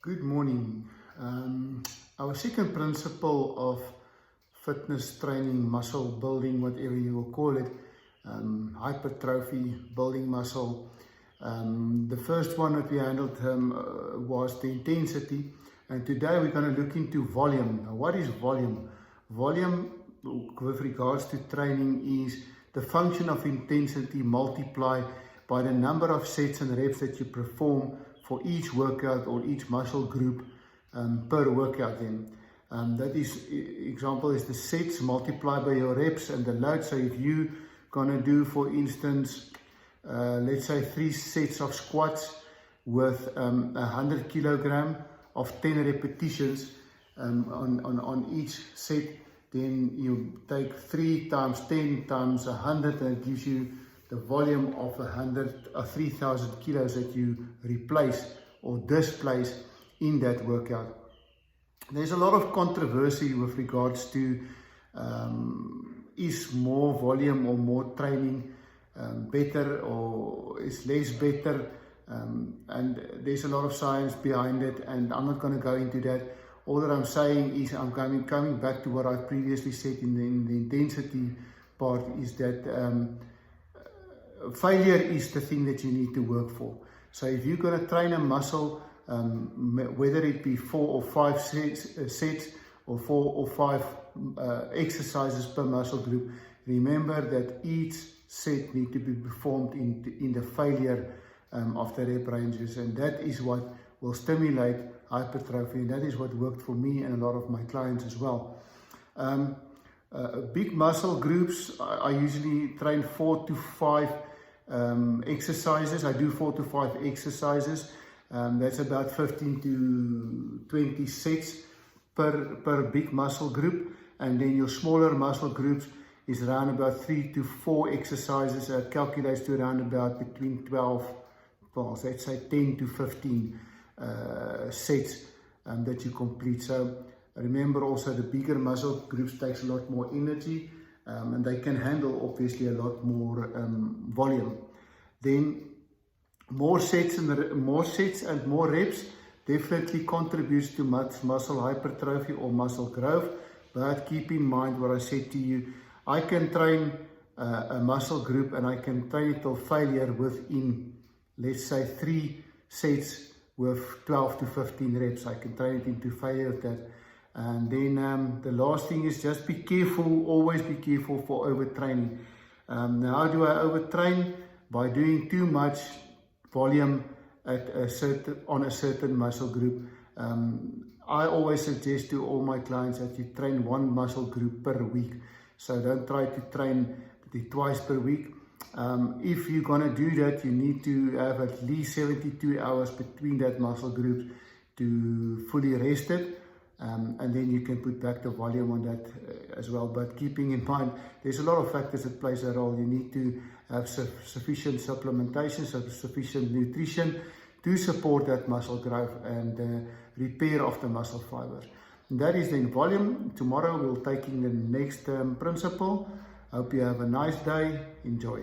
Good morning. Our second principle of fitness training, muscle building, whatever you will call it, hypertrophy, building muscle. The first one that we handled was the intensity, and today we're going to look into volume. Now, what is volume? Volume, with regards to training, is the function of intensity multiplied by the number of sets and reps that you perform for each workout or each muscle group per workout. Then that is, example is the sets multiplied by your reps and the load. So if you gonna do, for instance, let's say 3 sets of squats with 100 kilogram of 10 repetitions on each set, then you take 3 times 10 times 100, and it gives you the volume of 3,000 kilos that you replace or displace in that workout. There's a lot of controversy with regards to is more volume or more training better, or is less better, and there's a lot of science behind it, and I'm not going to go into that. All that I'm saying is I'm coming back to what I previously said in the intensity part, is that failure is the thing that you need to work for. So if you're going to train a muscle, whether it be 4 or 5 sets or 4 or 5 exercises per muscle group, remember that each set needs to be performed in the failure of the rep ranges, and that is what will stimulate hypertrophy, and that is what worked for me and a lot of my clients as well. Big muscle groups, I usually train 4 to 5 exercises. I do 4 to 5 exercises. That's about 15 to 20 sets per big muscle group. And then your smaller muscle groups is around about 3 to 4 exercises. It calculates to around about between 12, well, let's say 10 to 15 sets that you complete. So remember also, the bigger muscle groups takes a lot more energy, and they can handle obviously a lot more volume. Then more sets and more reps definitely contributes to muscle hypertrophy or muscle growth. But keep in mind what I said to you. I can train a muscle group and I can train it till failure within, let's say, 3 sets with 12 to 15 reps. I can train it into failure with that. And then the last thing is just be careful, always be careful for overtraining. Now, how do I overtrain? By doing too much volume on a certain muscle group. I always suggest to all my clients that you train 1 muscle group per week. So don't try to train it twice per week. If you're going to do that, you need to have at least 72 hours between that muscle group to fully rest it. And then you can put back the volume on that as well. But keeping in mind, there's a lot of factors that plays a role. You need to have sufficient supplementation, sufficient nutrition to support that muscle growth and repair of the muscle fibers. And that is then volume. Tomorrow we'll take in the next principle. Hope you have a nice day. Enjoy.